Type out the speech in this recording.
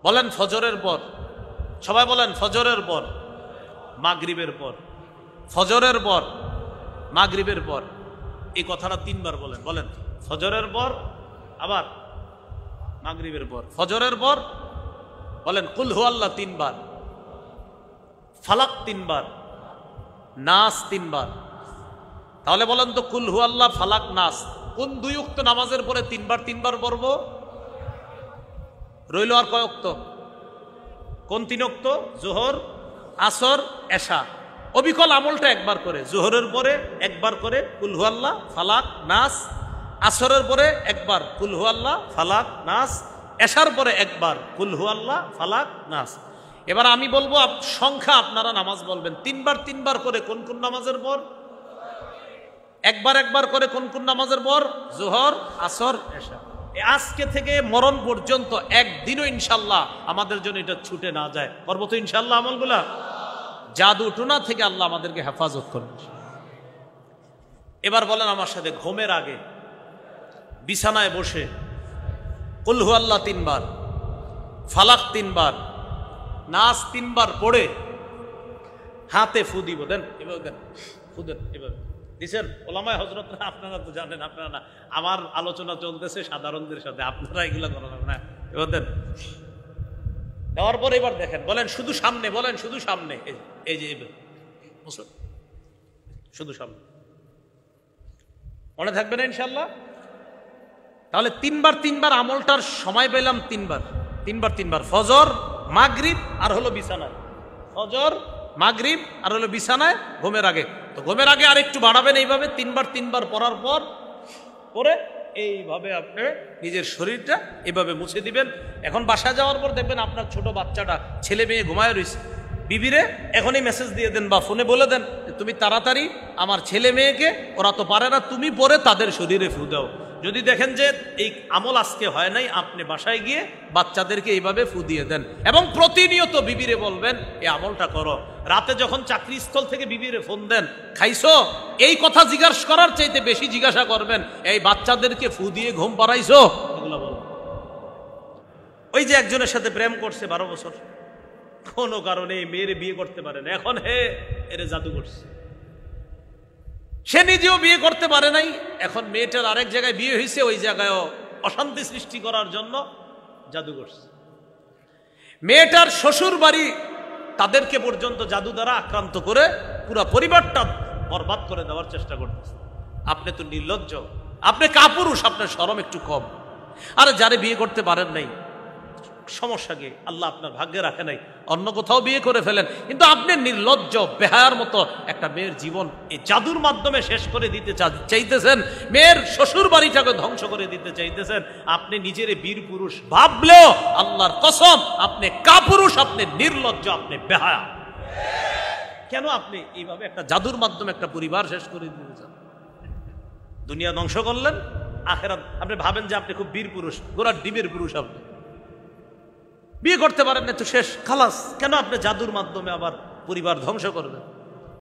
বলেন ফজরের পর, সবাই বলেন ফজরের পর, মাগরিবের পর, ফজরের পর, মাগরিবের পর। এই কথাটা 3 বার বলেন। বলেন ফজরের পর, আবার মাগরিবের পর, ফজরের পর। বলেন কুল হু আল্লাহ 3 বার, ফালাক 3 বার, নাস 3 বার। তাহলে বলেন তো কুল হু আল্লাহ, ফালাক, নাস কোন 2 ওয়াক্ত নামাজের পরে 3 বার 3 বার পড়ব? রইল আর কয় ওয়াক্ত? কোন 3 ওয়াক্ত? জোহর, আসর, এশা। অবিকল আমলটা একবার করে, জোহরের পরে একবার করে কুল হু আল্লাহ, ফালাক, নাস, আসরের পরে একবার কুল হু আল্লাহ, ফালাক, নাস, এশার পরে একবার কুল হু আল্লাহ, ফালাক, নাস। এবার আমি বলবো সংখ্যা, আপনারা নামাজ বলবেন 3 বার 3 বার করে কোন কোন নামাজের পর, একবার একবার করে কোন কোন নামাজের পর? জোহর, আসর, এশা। আজকে থেকে মরণ পর্যন্ত একদিনও ইনশাল্লাহ আমাদের জন্য এটা ছুটে না যায়। করবো তো ইনশাল্লাহ আমলগুলা? জাদু টোনা থেকে আল্লাহ আমাদেরকে হেফাজত করবে। এবার বলেন আমার সাথে, ঘুমের আগে বিছানায় বসে কুল হু আল্লাহ 3 বার, ফালাক 3 বার, নাস 3 বার পড়ে হাতে ফু দিব। দেন এভাবে, দেন ফু দেন এভাবে। দিচ্ছেন ওলামায়ে হযরতরা, আপনারা তো জানেন, আপনারা না, আমার আলোচনা চলতেছে সাধারণদের সাথে, আপনারা এগুলো করেন না। এবার দেন, দেওয়ার পর এবার দেখেন, বলেন শুধু সামনে, বলেন শুধু সামনে, এই যে শুধু সামনে। মনে থাকবে না ইনশাল্লাহ? তাহলে 3 বার 3 বার আমলটার সময় পেলাম, 3 বার 3 বার 3 বার, ফজর, মাগরিব আর হলো বিছানায়, ফজর, মাগরিব আর হলো বিছানায়, ঘুমের আগে। তো ঘুমের আগে আর একটু বাড়াবেন, এইভাবে 3 বার 3 বার পড়ার পর পরে এইভাবে আপনি নিজের শরীরটা এভাবে মুছে দিবেন। এখন বাসায় যাওয়ার পর দেখবেন আপনার ছোট বাচ্চাটা, ছেলে মেয়ে ঘুমায় রয়েছে, বিবিরে এখনই মেসেজ দিয়ে দেন বা ফোনে বলে দেন, তুমি তাড়াতাড়ি আমার ছেলে মেয়েকে, ওরা তো পারে না, তুমি পরে তাদের শরীরে ফু দাও। যদি দেখেন যে এই আমল আজকে হয় নাই, আপনি বাসায় গিয়ে বাচ্চাদেরকে এইভাবে ফু দিয়ে দেন এবং প্রতিনিয়ত বিবিরে বলবেন এই আমলটা করো। রাতে যখন চাকরিস্থল থেকে বিবিরে ফোন দেন, খাইছো, এই কথা জিজ্ঞাসা করার চাইতে বেশি জিজ্ঞাসা করবেন এই বাচ্চাদেরকে ফু দিয়ে ঘুম পাড়াইছো, এগুলো বলো। ওই যে একজনের সাথে প্রেম করছে 12 বছর, কোনো কারণে মেয়েরে বিয়ে করতে পারে না, এখন হে এরে জাদু করছে। সে নিজেও বিয়ে করতে পারে নাই, এখন মেয়েটার আরেক জায়গায় বিয়ে হয়েছে, ওই জায়গায়ও অশান্তি সৃষ্টি করার জন্য জাদু করছে। মেয়েটার শ্বশুর বাড়ি তাদেরকে পর্যন্ত জাদু দ্বারা আক্রান্ত করে পুরো পরিবারটা বরবাদ করে দেওয়ার চেষ্টা করতেছে। আপনি তো নির্লজ্জ, আপনি কাপুরুষ, আপনার শরম একটু কম। আরে যারে বিয়ে করতে পারেন নাই, সমস্যা কি? আল্লাহ আপনার ভাগ্যে রাখে নাই, অন্য কোথাও বিয়ে করে ফেলেন, কিন্তু আপনি নির্লজ্জ বেহায়ার মতো একটা মেয়ের জীবন এই জাদুর মাধ্যমে শেষ করে দিতে চাইতেছেন, মেয়ের শ্বশুর বাড়িটাকে ধ্বংস করে দিতে চাইতেছেন। আপনি নিজের বীর পুরুষ ভাবলেও আল্লাহর কসম আপনি কাপুরুষ, আপনি নির্লজ্জ, আপনি বেহায়া। কেন আপনি এইভাবে একটা জাদুর মাধ্যমে একটা পরিবার শেষ করে দিতে চান? দুনিয়া ধ্বংস করলেন, আখিরাত আপনি ভাবেন যে আপনি খুব বীর পুরুষ, গোড়ার ডিমের পুরুষ। আপনি বিয়ে করতে পারেন না তো শেষ, খালাস। কেন আপনি জাদুর মাধ্যমে আবার পরিবার ধ্বংস করবেন?